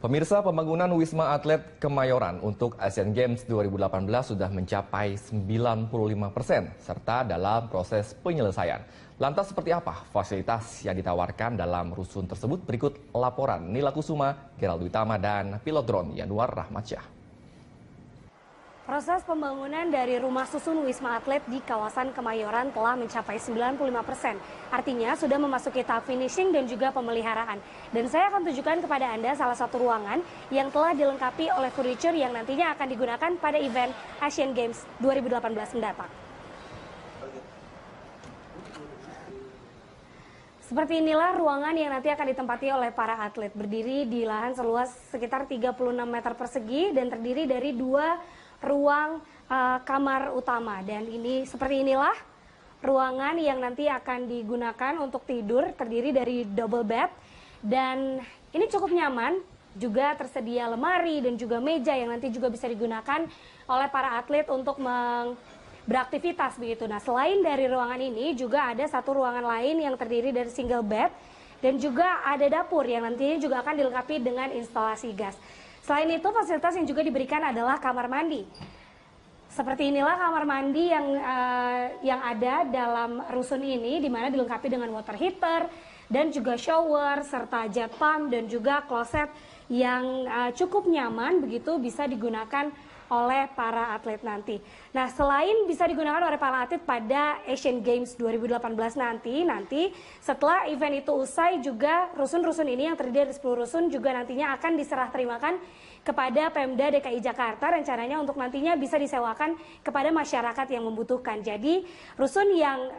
Pemirsa, pembangunan Wisma Atlet Kemayoran untuk Asian Games 2018 sudah mencapai 95% serta dalam proses penyelesaian. Lantas seperti apa fasilitas yang ditawarkan dalam rusun tersebut? Berikut laporan Nila Kusuma, Gerald Witama, dan pilot drone Yanuar Rahmatsyah. Proses pembangunan dari rumah susun Wisma Atlet di kawasan Kemayoran telah mencapai 95%. Artinya sudah memasuki tahap finishing dan juga pemeliharaan. Dan saya akan tunjukkan kepada Anda salah satu ruangan yang telah dilengkapi oleh furniture yang nantinya akan digunakan pada event Asian Games 2018 mendatang. Seperti inilah ruangan yang nanti akan ditempati oleh para atlet. Berdiri di lahan seluas sekitar 36 meter persegi dan terdiri dari dua ruang kamar utama, dan ini seperti inilah ruangan yang nanti akan digunakan untuk tidur, terdiri dari double bed dan ini cukup nyaman, juga tersedia lemari dan juga meja yang nanti juga bisa digunakan oleh para atlet untuk beraktivitas begitu. Nah, selain dari ruangan ini juga ada satu ruangan lain yang terdiri dari single bed dan juga ada dapur yang nantinya juga akan dilengkapi dengan instalasi gas. Selain itu, fasilitas yang juga diberikan adalah kamar mandi. Seperti inilah kamar mandi yang ada dalam rusun ini, di mana dilengkapi dengan water heater dan juga shower serta jet pump dan juga kloset yang cukup nyaman begitu bisa digunakan oleh para atlet nanti. Nah, selain bisa digunakan oleh para atlet pada Asian Games 2018 nanti setelah event itu usai juga rusun-rusun ini yang terdiri dari 10 rusun juga nantinya akan diserah terimakan kepada Pemda DKI Jakarta, rencananya untuk nantinya bisa disewakan kepada masyarakat yang membutuhkan. Jadi rusun yang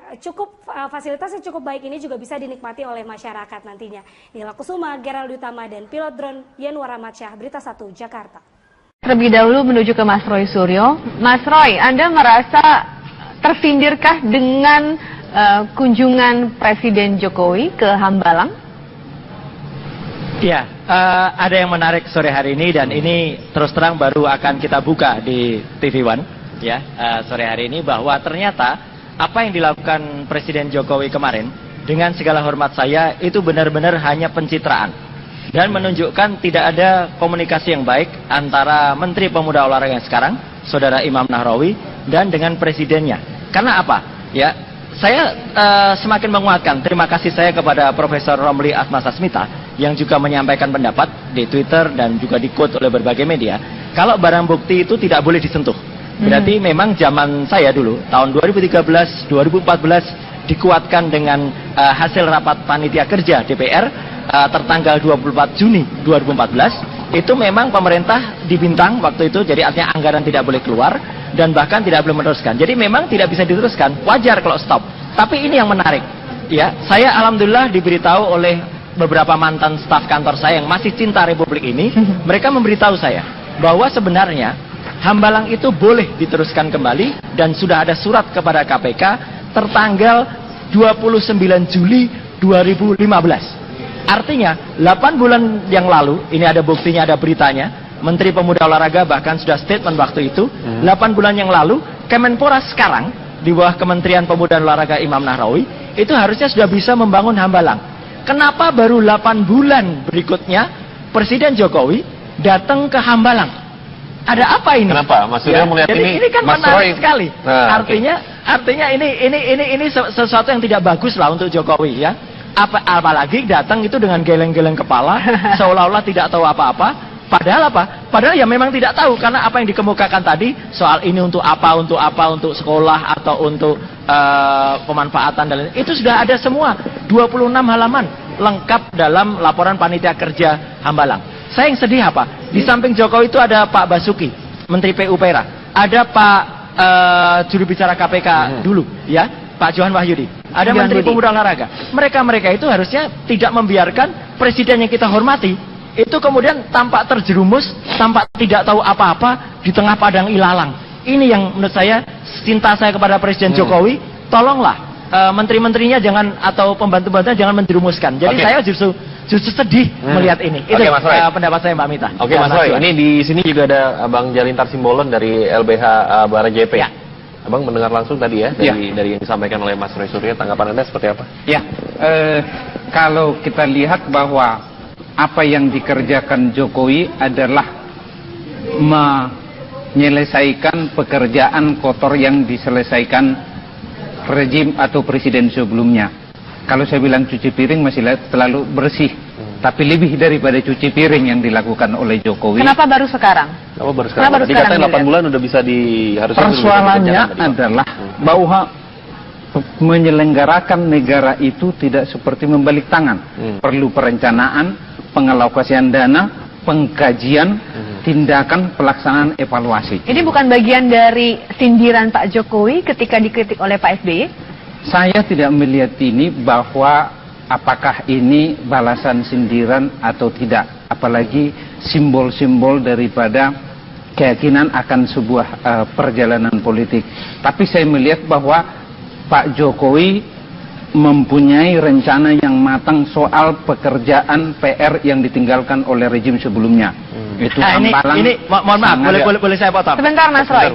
fasilitasnya cukup baik ini juga bisa dinikmati oleh masyarakat nantinya. Nila Kusuma, Gerald Witama, dan pilot drone Yanuar Rahmatsyah, Berita 1 Jakarta. Terlebih dahulu menuju ke Mas Roy Suryo. Mas Roy, Anda merasa tersindirkah dengan kunjungan Presiden Jokowi ke Hambalang? Ya, ada yang menarik sore hari ini dan ini terus terang baru akan kita buka di TV One ya sore hari ini, bahwa ternyata apa yang dilakukan Presiden Jokowi kemarin dengan segala hormat saya itu benar-benar hanya pencitraan. Dan menunjukkan tidak ada komunikasi yang baik antara Menteri Pemuda Olahraga yang sekarang, Saudara Imam Nahrawi, dan dengan Presidennya. Karena apa? Ya, saya semakin menguatkan terima kasih saya kepada Profesor Romli Atmasasmita yang juga menyampaikan pendapat di Twitter dan juga di-quote oleh berbagai media. Kalau barang bukti itu tidak boleh disentuh. Berarti memang zaman saya dulu, tahun 2013, 2014, dikuatkan dengan hasil rapat panitia kerja DPR, tertanggal 24 Juni 2014, itu memang pemerintah dibintang waktu itu, jadi artinya anggaran tidak boleh keluar dan bahkan tidak boleh meneruskan. Jadi memang tidak bisa diteruskan, wajar kalau stop. Tapi ini yang menarik, ya, saya alhamdulillah diberitahu oleh beberapa mantan staf kantor saya yang masih cinta Republik ini, mereka memberitahu saya bahwa sebenarnya Hambalang itu boleh diteruskan kembali dan sudah ada surat kepada KPK tertanggal 29 Juli 2015. Artinya 8 bulan yang lalu, ini ada buktinya, ada beritanya, Menteri Pemuda Olahraga bahkan sudah statement waktu itu, 8 bulan yang lalu, Kemenpora sekarang, di bawah Kementerian Pemuda Olahraga Imam Nahrawi, itu harusnya sudah bisa membangun Hambalang. Kenapa baru 8 bulan berikutnya, Presiden Jokowi datang ke Hambalang? Ada apa ini? Kenapa? Maksudnya melihat ini kan menarik sekali. Nah, artinya ini sesuatu yang tidak bagus lah untuk Jokowi ya. Apalagi datang itu dengan geleng-geleng kepala, seolah-olah tidak tahu apa-apa. Padahal apa? Padahal ya memang tidak tahu, karena apa yang dikemukakan tadi soal ini untuk apa, untuk sekolah atau untuk pemanfaatan dan lain-lain, itu sudah ada semua 26 halaman lengkap dalam laporan panitia kerja Hambalang. Saya yang sedih apa? Di samping Jokowi itu ada Pak Basuki, Menteri PUPera, ada Pak juru bicara KPK dulu, ya. Pak Johan Wahyudi, ada Menteri Pemuda Olahraga. Mereka itu harusnya tidak membiarkan presiden yang kita hormati itu kemudian tampak terjerumus, tampak tidak tahu apa-apa di tengah padang ilalang. Ini yang menurut saya, cinta saya kepada Presiden Jokowi, tolonglah menteri-menterinya jangan, atau pembantu-pembantunya jangan menjerumuskan. Jadi saya justru sedih melihat ini. Itu pendapat saya, Mbak Mita. Oke, Mas Roy, ini di sini juga ada Abang Jalintar Simbolon dari LBH Bara JP. Ya. Abang mendengar langsung tadi ya dari yang disampaikan oleh Mas Roy Suryo, tanggapan Anda seperti apa? Ya, kalau kita lihat bahwa apa yang dikerjakan Jokowi adalah menyelesaikan pekerjaan kotor yang diselesaikan rejim atau presiden sebelumnya. Kalau saya bilang cuci piring masih terlalu bersih, tapi lebih daripada cuci piring yang dilakukan oleh Jokowi. Kenapa baru sekarang? Kenapa baru sekarang? Dikatakan 8 bulan udah bisa harusnya persoalannya adalah bahwa menyelenggarakan negara itu tidak seperti membalik tangan. Perlu perencanaan, pengalokasian dana, pengkajian, tindakan, pelaksanaan, evaluasi. Ini bukan bagian dari sindiran Pak Jokowi ketika dikritik oleh Pak SBY? Saya tidak melihat ini bahwa apakah ini balasan sindiran atau tidak. Apalagi simbol-simbol daripada keyakinan akan sebuah perjalanan politik. Tapi saya melihat bahwa Pak Jokowi mempunyai rencana yang matang soal pekerjaan PR yang ditinggalkan oleh rejim sebelumnya. Itu Hambalang. Ini mohon maaf, boleh saya potong? Sebentar Mas Roy,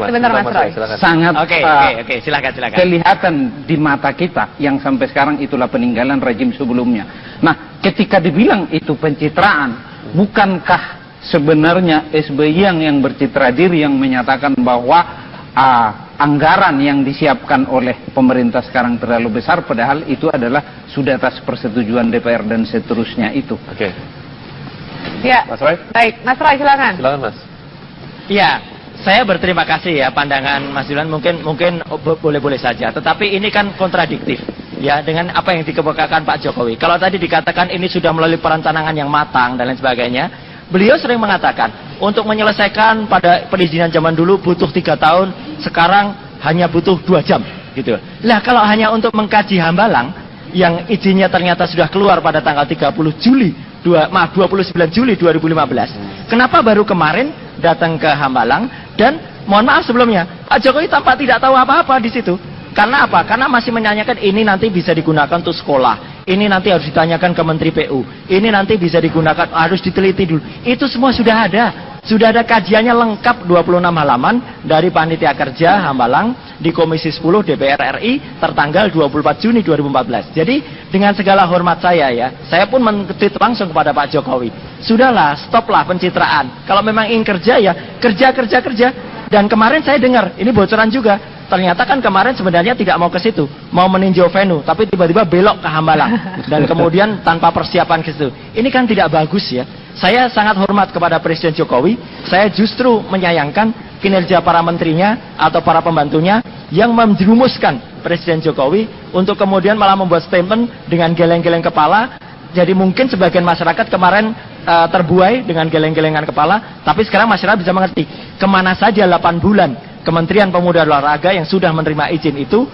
sangat Oke, silakan. kelihatan di mata kita yang sampai sekarang itulah peninggalan rejim sebelumnya. Nah, ketika dibilang itu pencitraan, bukankah sebenarnya SBY yang bercitra diri yang menyatakan bahwa anggaran yang disiapkan oleh pemerintah sekarang terlalu besar, padahal itu adalah sudah atas persetujuan DPR dan seterusnya itu. Oke. Ya. Mas Roy? Baik, Mas Roy silakan. Silakan Mas. Iya, saya berterima kasih ya pandangan Mas Julian mungkin boleh-boleh saja, tetapi ini kan kontradiktif ya dengan apa yang dikemukakan Pak Jokowi. Kalau tadi dikatakan ini sudah melalui perencanaan yang matang dan lain sebagainya, beliau sering mengatakan untuk menyelesaikan pada perizinan zaman dulu butuh 3 tahun, sekarang hanya butuh 2 jam gitu. Lah kalau hanya untuk mengkaji Hambalang yang izinnya ternyata sudah keluar pada tanggal 29 Juli 2015. Kenapa baru kemarin datang ke Hambalang dan mohon maaf sebelumnya Pak Jokowi tampak tidak tahu apa-apa di situ. Karena apa? Karena masih menanyakan ini nanti bisa digunakan untuk sekolah. Ini nanti harus ditanyakan ke Menteri PU. Ini nanti bisa digunakan, harus diteliti dulu. Itu semua sudah ada. Sudah ada kajiannya lengkap 26 halaman dari Panitia Kerja Hambalang di Komisi 10 DPR RI tertanggal 24 Juni 2014. Jadi dengan segala hormat saya ya, saya pun men-tweet langsung kepada Pak Jokowi. Sudahlah, stoplah pencitraan. Kalau memang ingin kerja ya kerja. Dan kemarin saya dengar, ini bocoran juga, ternyata kan kemarin sebenarnya tidak mau ke situ, mau meninjau venue, tapi tiba-tiba belok ke Hambalang dan kemudian tanpa persiapan ke situ. Ini kan tidak bagus ya. Saya sangat hormat kepada Presiden Jokowi. Saya justru menyayangkan kinerja para menterinya atau para pembantunya yang menjerumuskan Presiden Jokowi untuk kemudian malah membuat statement dengan geleng-geleng kepala. Jadi mungkin sebagian masyarakat kemarin terbuai dengan geleng-gelengan kepala, tapi sekarang masyarakat bisa mengerti kemana saja 8 bulan Kementerian Pemuda dan Olahraga yang sudah menerima izin itu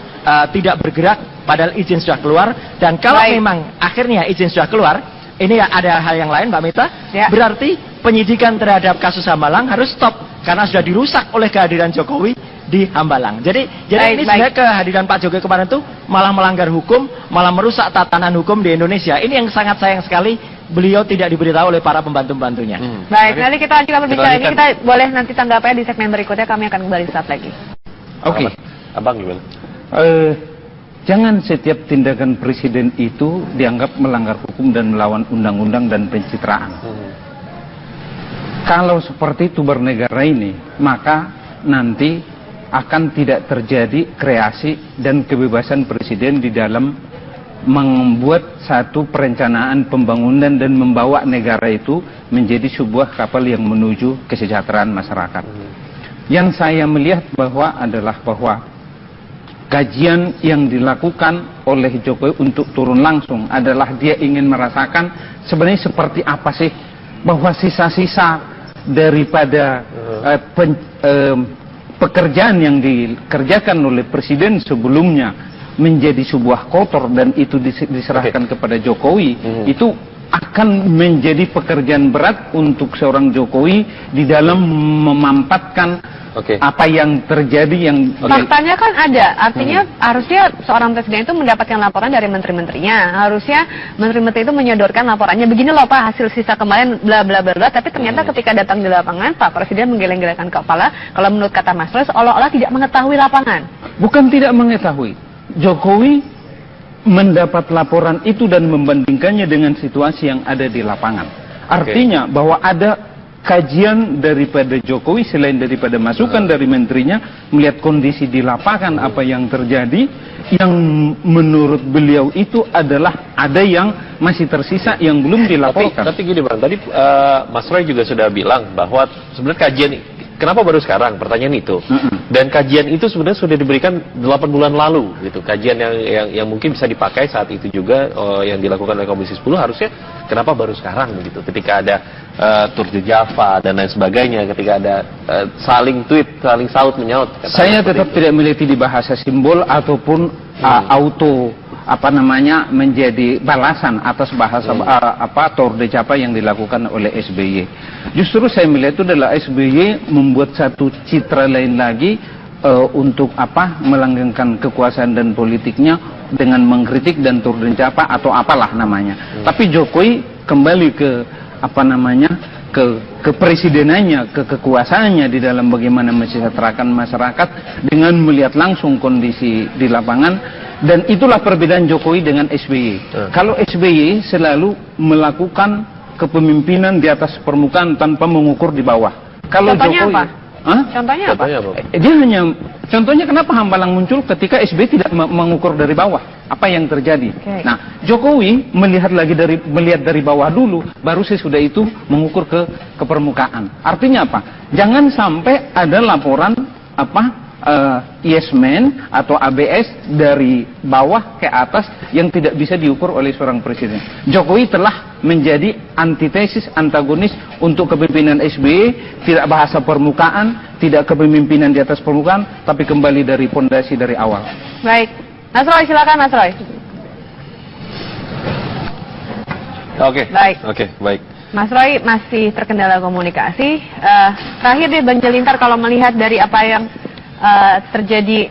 tidak bergerak padahal izin sudah keluar. Dan kalau memang akhirnya izin sudah keluar, ini ada hal yang lain Mbak Mita, berarti penyidikan terhadap kasus Hambalang harus stop karena sudah dirusak oleh kehadiran Jokowi di Hambalang. Jadi ini sebenarnya kehadiran Pak Jokowi kemarin itu malah melanggar hukum, malah merusak tatanan hukum di Indonesia. Ini yang sangat sayang sekali beliau tidak diberitahu oleh para pembantu-pembantunya. Baik, nanti kita lanjutkan berbicara ini, kita boleh nanti tanggapannya di segmen berikutnya, kami akan kembali saat lagi. Oke. Abang gimana? Jangan setiap tindakan presiden itu dianggap melanggar hukum dan melawan undang-undang dan pencitraan. Kalau seperti itu bernegara ini, maka nanti akan tidak terjadi kreasi dan kebebasan presiden di dalam membuat satu perencanaan pembangunan dan membawa negara itu menjadi sebuah kapal yang menuju kesejahteraan masyarakat. Yang saya melihat adalah bahwa kajian yang dilakukan oleh Jokowi untuk turun langsung adalah dia ingin merasakan sebenarnya seperti apa sih bahwa sisa-sisa daripada pekerjaan yang dikerjakan oleh presiden sebelumnya menjadi sebuah kotor dan itu diserahkan kepada Jokowi, itu akan menjadi pekerjaan berat untuk seorang Jokowi di dalam memampatkan apa yang terjadi yang faktanya kan ada, artinya harusnya seorang presiden itu mendapatkan laporan dari menteri-menterinya, harusnya menteri-menteri itu menyodorkan laporannya, begini loh Pak hasil sisa kemarin bla bla bla, tapi ternyata ketika datang di lapangan Pak Presiden menggeleng-gelengkan kepala, kalau menurut kata Mas Roy seolah-olah tidak mengetahui lapangan. Bukan tidak mengetahui, Jokowi mendapat laporan itu dan membandingkannya dengan situasi yang ada di lapangan. Artinya bahwa ada kajian daripada Jokowi selain daripada masukan dari menterinya, melihat kondisi di lapangan apa yang terjadi, yang menurut beliau itu adalah ada yang masih tersisa yang belum dilaporkan. Tapi gini Bang, tadi Mas Roy juga sudah bilang bahwa sebenarnya kajian kenapa baru sekarang? Pertanyaan itu. Dan kajian itu sebenarnya sudah diberikan 8 bulan lalu, gitu. Kajian yang mungkin bisa dipakai saat itu juga yang dilakukan oleh Komisi 10 harusnya kenapa baru sekarang, begitu? Ketika ada Tour de Java dan lain sebagainya, ketika ada saling tweet, saling saut menyaut. Saya tetap tidak meliti di bahasa simbol ataupun auto menjadi balasan atas bahasa Tour de Java yang dilakukan oleh SBY. Justru saya melihat itu adalah SBY membuat satu citra lain lagi untuk melanggengkan kekuasaan dan politiknya dengan mengkritik dan Tour de Java atau apalah namanya. Tapi Jokowi kembali ke kepresidenannya, kekuasaannya di dalam bagaimana mensejahterakan masyarakat dengan melihat langsung kondisi di lapangan. Dan itulah perbedaan Jokowi dengan SBY. Kalau SBY selalu melakukan kepemimpinan di atas permukaan tanpa mengukur di bawah. Kalau Contohnya Jokowi, apa? Contohnya apa? Dia hanya, contohnya kenapa Hambalang muncul ketika SBY tidak mengukur dari bawah. Apa yang terjadi? Nah, Jokowi melihat dari bawah dulu, baru sesudah itu mengukur ke permukaan. Artinya apa? Jangan sampai ada laporan yes man atau ABS dari bawah ke atas yang tidak bisa diukur oleh seorang presiden. Jokowi telah menjadi antitesis, antagonis untuk kepemimpinan SBY, tidak bahasa permukaan, tidak kepemimpinan di atas permukaan, tapi kembali dari fondasi dari awal. Baik, Mas Roy, silakan Mas Roy. Oke, baik. Mas Roy masih terkendala komunikasi. Terakhir deh Bang Jalintar, kalau melihat dari apa yang terjadi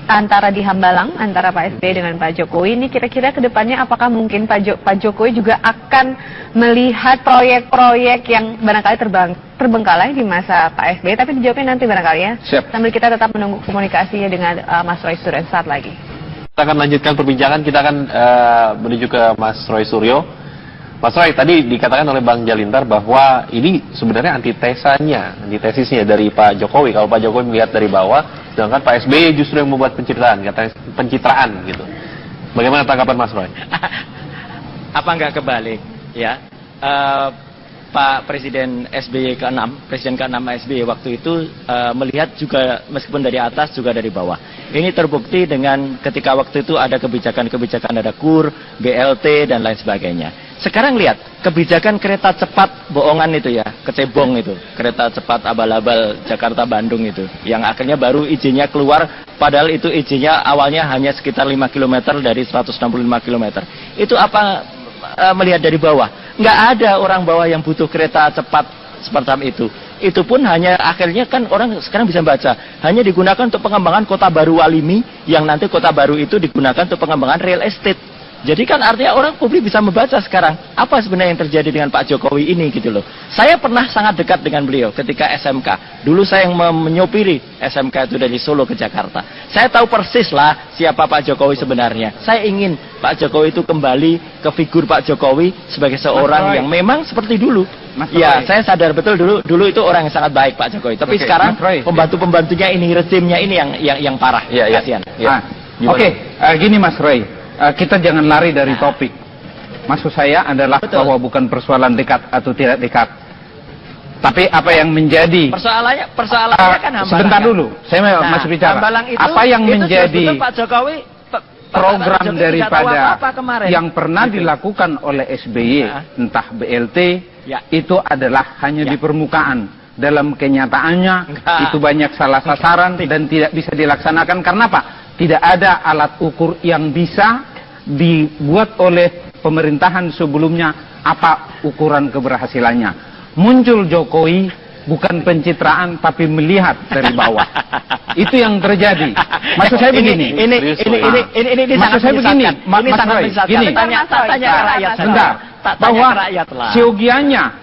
antara di Hambalang antara Pak SBY dengan Pak Jokowi, ini kira-kira kedepannya apakah mungkin Pak Jokowi juga akan melihat proyek-proyek yang barangkali terbengkalai di masa Pak SBY, tapi dijawabnya nanti barangkali ya. Siap. Sambil kita tetap menunggu komunikasinya dengan Mas Roy Suryo saat lagi. Kita akan lanjutkan perbincangan, kita akan menuju ke Mas Roy Suryo. Mas Roy, tadi dikatakan oleh Bang Jalintar bahwa ini sebenarnya antitesisnya dari Pak Jokowi. Kalau Pak Jokowi melihat dari bawah, sedangkan Pak SBY justru yang membuat pencitraan gitu. Bagaimana tanggapan Mas Roy? Apa enggak kebalik, ya? Pak Presiden SBY ke-6, Presiden ke-6 SBY waktu itu melihat juga meskipun dari atas juga dari bawah. Ini terbukti dengan ketika waktu itu ada kebijakan-kebijakan, ada KUR, BLT dan lain sebagainya. Sekarang lihat kebijakan kereta cepat bohongan itu ya, kecebong itu, kereta cepat abal-abal Jakarta-Bandung itu, yang akhirnya baru izinnya keluar, padahal itu izinnya awalnya hanya sekitar 5 km dari 165 km. Itu apa melihat dari bawah? Nggak ada orang bawah yang butuh kereta cepat seperti itu. Itu pun hanya akhirnya kan orang sekarang bisa baca, hanya digunakan untuk pengembangan kota baru Walimi, yang nanti kota baru itu digunakan untuk pengembangan real estate. Jadi kan artinya orang publik bisa membaca sekarang apa sebenarnya yang terjadi dengan Pak Jokowi ini gitu loh. Saya pernah sangat dekat dengan beliau ketika SMK. Dulu saya yang menyopiri SMK itu dari Solo ke Jakarta. Saya tahu persis lah siapa Pak Jokowi sebenarnya. Saya ingin Pak Jokowi itu kembali ke figur Pak Jokowi sebagai seorang yang memang seperti dulu. Ya, saya sadar betul dulu itu orang yang sangat baik Pak Jokowi. Tapi sekarang pembantu-pembantunya ini, rezimnya ini yang parah. Kasihan. Gini Mas Roy. Kita jangan lari dari topik. Maksud saya adalah bahwa bukan persoalan dekat atau tidak dekat, tapi apa yang menjadi persoalannya kan Hambalang. Sebentar dulu, saya masih bicara. Itu, apa yang menjadi Pak Jokowi program daripada yang pernah dilakukan oleh SBY, entah BLT, itu adalah hanya di permukaan. Dalam kenyataannya itu banyak salah sasaran dan tidak bisa dilaksanakan. Karena apa? Tidak ada alat ukur yang bisa dibuat oleh pemerintahan sebelumnya apa ukuran keberhasilannya. Muncul Jokowi bukan pencitraan tapi melihat dari bawah. Itu yang terjadi. Maksud saya begini. Ini maksud saya begini. Mas Roy, gini. Tanya rakyat. Sebentar. Bahwa siogianya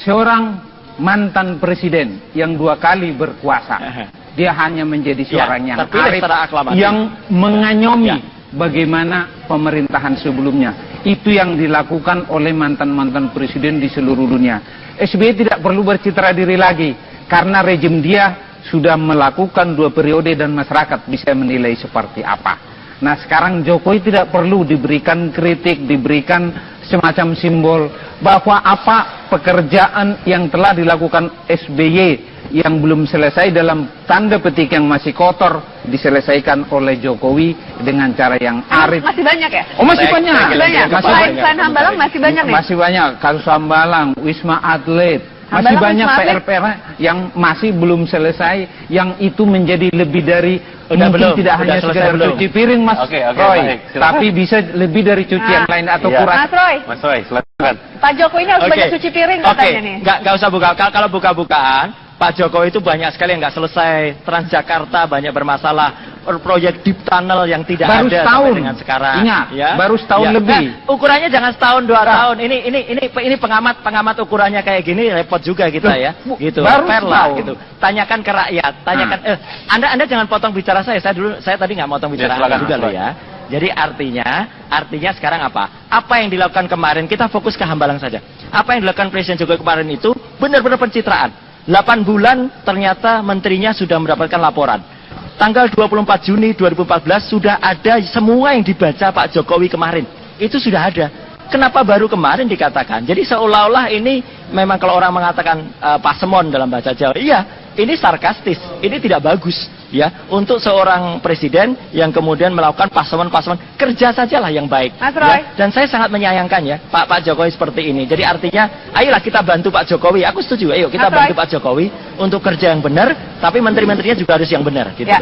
seorang mantan presiden yang 2 kali berkuasa. Dia hanya menjadi seorang yang arif, yang mengayomi bagaimana pemerintahan sebelumnya. Itu yang dilakukan oleh mantan-mantan presiden di seluruh dunia. SBY tidak perlu bercitra diri lagi, karena rejim dia sudah melakukan 2 periode dan masyarakat bisa menilai seperti apa. Nah sekarang Jokowi tidak perlu diberikan kritik, diberikan semacam simbol bahwa apa pekerjaan yang telah dilakukan SBY yang belum selesai dalam tanda petik yang masih kotor diselesaikan oleh Jokowi dengan cara yang arif. Masih banyak ya? Oh masih banyak. Selain Hambalang masih banyak nih? Masih banyak. Kasus Hambalang, Wisma Atlet. Masih banyak PR-PR yang masih belum selesai, yang itu menjadi lebih dari tidak hanya sekedar cuci piring Mas Roy, tapi bisa lebih dari cuci yang lain atau kurang. Mas Roy, silakan. Pak Jokowi ini harus banyak cuci piring katanya nih. Nggak usah buka. Kalau buka-bukaan, Pak Jokowi itu banyak sekali yang nggak selesai. Transjakarta banyak bermasalah. Proyek deep tunnel yang tidak baru ada setahun. sampai dengan sekarang. Ingat, ya? baru setahun lebih. Nah, ukurannya jangan setahun 2 tahun. Ini pengamat ukurannya kayak gini repot juga kita ya. Gitu. Baru fair lah setahun. gitu. Tanyakan ke rakyat. Tanyakan. Anda jangan potong bicara saya. Saya tadi nggak potong bicara Anda juga loh ya. Jadi artinya sekarang apa? Apa yang dilakukan kemarin kita fokus ke Hambalang saja. Apa yang dilakukan Presiden Jokowi kemarin itu benar-benar pencitraan. 8 bulan ternyata menterinya sudah mendapatkan laporan. Tanggal 24 Juni 2014 sudah ada semua yang dibaca Pak Jokowi kemarin. Itu sudah ada. Kenapa baru kemarin dikatakan? Jadi seolah-olah ini memang kalau orang mengatakan pasemon dalam bahasa Jawa. Iya, ini sarkastis. Ini tidak bagus ya untuk seorang presiden yang kemudian melakukan pasemon-pasemon. Kerja sajalah yang baik. Mas Roy. Ya? Dan saya sangat menyayangkan ya Pak Jokowi seperti ini. Jadi artinya ayolah kita bantu Pak Jokowi. Aku setuju. Ayo kita bantu Pak Jokowi untuk kerja yang benar, tapi menteri-menterinya juga harus yang benar gitu. Ya.